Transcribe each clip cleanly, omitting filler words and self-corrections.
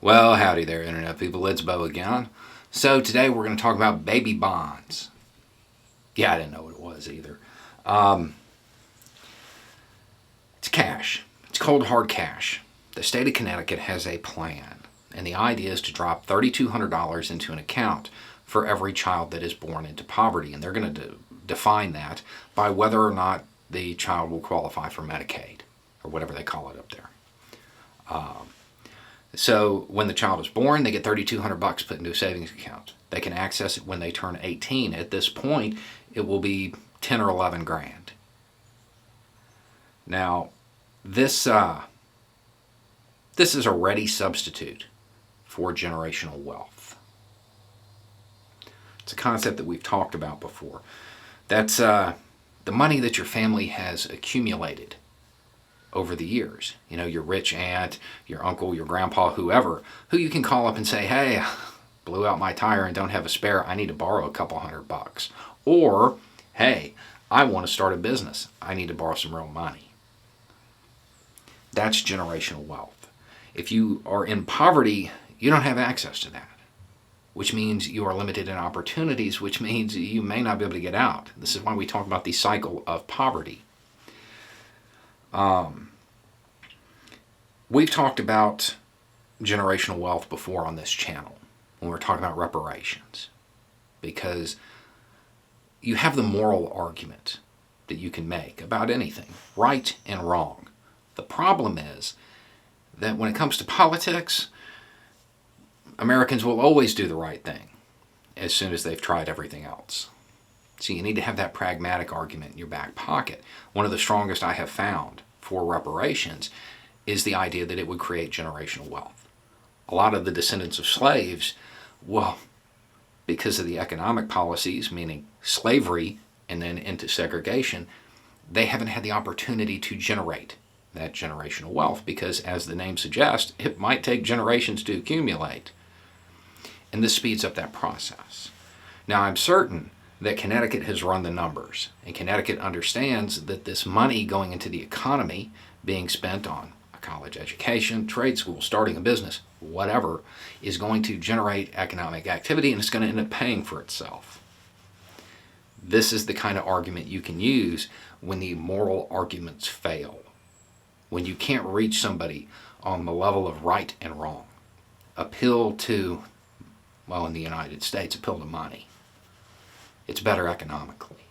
Well, howdy there, Internet people. It's Bo again. So today we're going to talk about baby bonds. Yeah, I didn't know what it was either. It's cash. It's cold hard cash. The state of Connecticut has a plan, and the idea is to drop $3,200 into an account for every child that is born into poverty, and they're going to define that by whether or not the child will qualify for Medicaid, or whatever they call it up there. So when the child is born, they get $3,200 put into a savings account. They can access it when they turn 18. At this point, it will be 10 or 11 grand. Now, this is a ready substitute for generational wealth. It's a concept that we've talked about before. That's the money that your family has accumulated over the years. You know, your rich aunt, your uncle, your grandpa, whoever, who you can call up and say, hey, blew out my tire and don't have a spare. I need to borrow a couple $100. Or, hey, I want to start a business. I need to borrow some real money. That's generational wealth. If you are in poverty, you don't have access to that, which means you are limited in opportunities, which means you may not be able to get out. This is why we talk about the cycle of poverty. We've talked about generational wealth before on this channel when we're talking about reparations, because you have the moral argument that you can make about anything, right and wrong. The problem is that when it comes to politics, Americans will always do the right thing as soon as they've tried everything else. So you need to have that pragmatic argument in your back pocket. One of the strongest I have found for reparations is the idea that it would create generational wealth. A lot of the descendants of slaves, well, because of the economic policies, meaning slavery and then into segregation, they haven't had the opportunity to generate that generational wealth because, as the name suggests, it might take generations to accumulate. And this speeds up that process. Now, I'm certain that Connecticut has run the numbers, and Connecticut understands that this money going into the economy, being spent on a college education, trade school, starting a business, whatever, is going to generate economic activity, and it's going to end up paying for itself. This is the kind of argument you can use when the moral arguments fail, when you can't reach somebody on the level of right and wrong. Appeal to, well, in the United States, appeal to money. It's better economically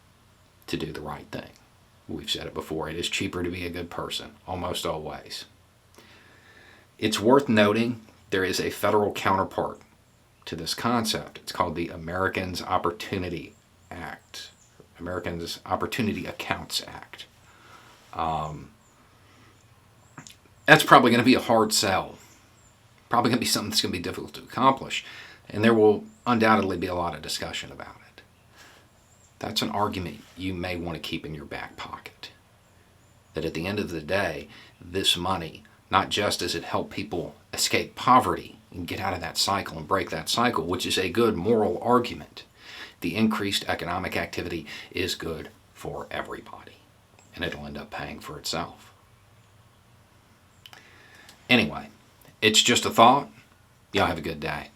to do the right thing. We've said it before, it is cheaper to be a good person, almost always. It's worth noting there is a federal counterpart to this concept. It's called the Americans Opportunity Act, Americans Opportunity Accounts Act. That's probably going to be a hard sell. Probably going to be something that's going to be difficult to accomplish. And there will undoubtedly be a lot of discussion about it. That's an argument you may want to keep in your back pocket. That at the end of the day, this money, not just does it help people escape poverty and get out of that cycle and break that cycle, which is a good moral argument, the increased economic activity is good for everybody. And it'll end up paying for itself. Anyway, it's just a thought. Y'all have a good day.